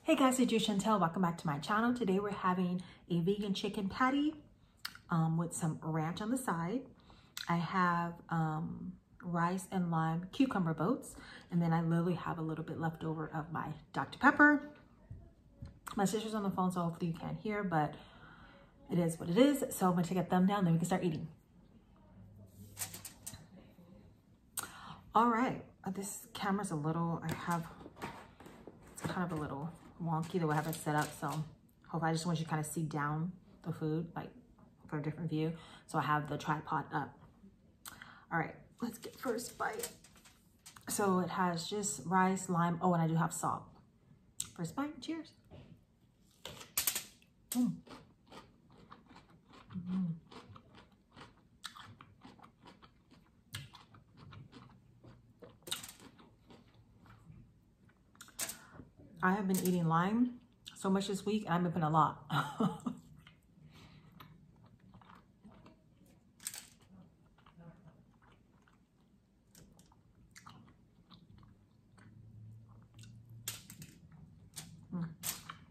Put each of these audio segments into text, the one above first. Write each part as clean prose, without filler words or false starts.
Hey guys, it's Chantal. Welcome back to my channel. Today we're having a vegan chicken patty with some ranch on the side. I have rice and lime cucumber boats, and then I literally have a little bit left over of my Dr. Pepper. My sister's on the phone, so hopefully you can't hear, but it is what it is. So I'm gonna take a thumb down, then we can start eating. All right, this camera's a little, it's kind of a little wonky the way I have it set up, so hopefully I just want you to kind of see down the food, like for a different view. So I have the tripod up. All right, let's get first bite. So it has just rice, lime, oh, and I do have salt. First bite, cheers. Mm. Mm. I have been eating lime so much this week, and I've been eating a lot.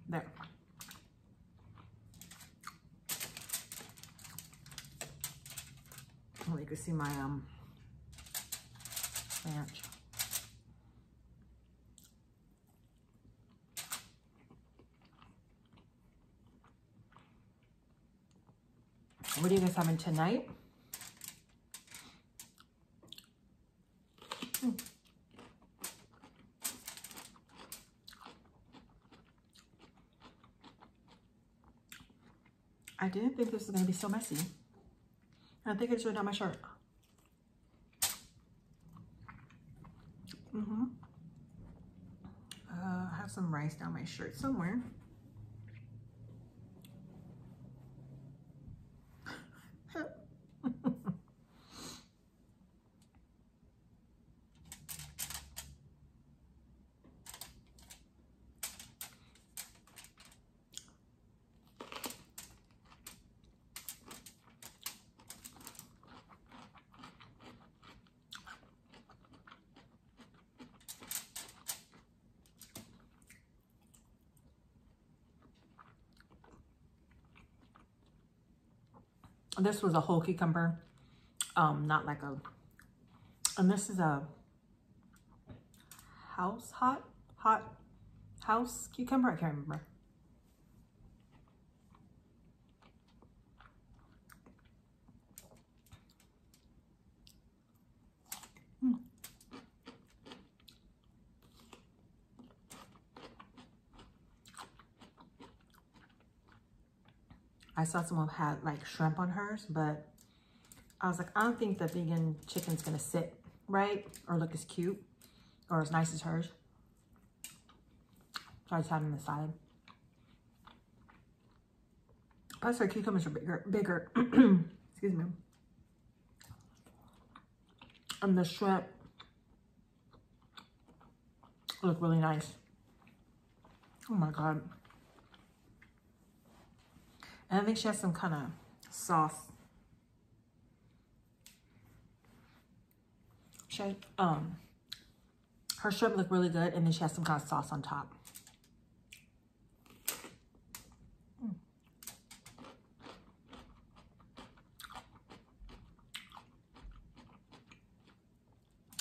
There. Well, you can see my ranch. What are you guys having tonight? I didn't think this was going to be so messy. I think I just ripped out my shirt. I have some rice down my shirt somewhere. This was a whole cucumber, not like a, and this is a hot house cucumber. I can't remember. I saw someone had like shrimp on hers, but I was like, I don't think the vegan chicken's gonna sit right or look as cute or as nice as hers. So I just had them on the side. Plus her cucumbers are bigger. Excuse me. And the shrimp look really nice. Oh my God. And I think she has some kind of sauce. She had, her shrimp look really good, and then she has some kind of sauce on top.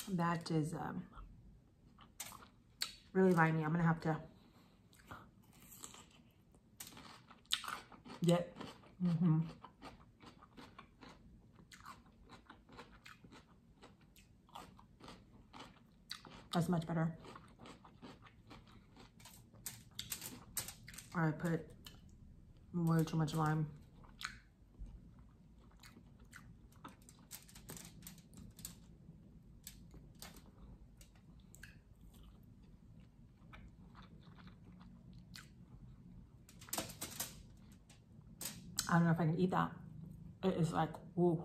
That is really viney. I'm gonna have to get. That's much better. I put way too much lime. I don't know if I can eat that. It is like, woo.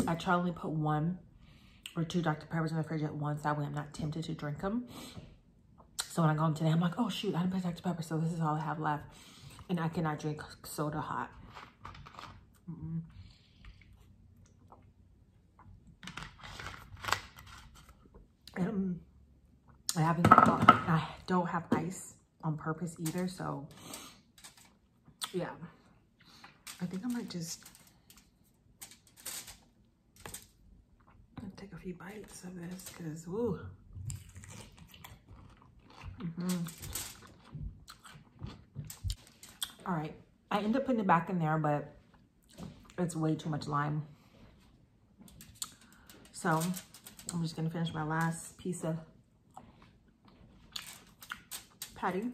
I try to only put 1 or 2 Dr. Peppers in the fridge at once. That way I'm not tempted to drink them. So when I go home today, I'm like, oh shoot, I didn't put Dr. Pepper, so this is all I have left. And I cannot drink soda hot. I don't have ice on purpose either, so yeah. I think I might just take a few bites of this because, ooh. All right, I end up putting it back in there, but it's way too much lime. So I'm just gonna finish my last piece of patty.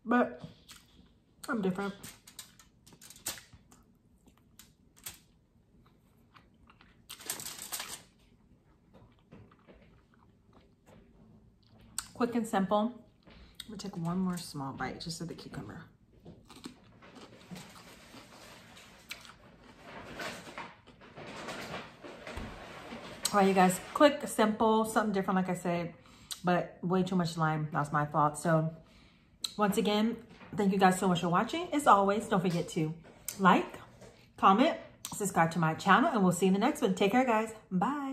But I'm different. Quick and simple. I'm gonna take one more small bite just of the cucumber. All right, you guys, quick, simple, something different, like I said, but way too much lime. That's my fault. So once again, thank you guys so much for watching. As always, don't forget to like, comment, subscribe to my channel, and we'll see you in the next one. Take care, guys. Bye.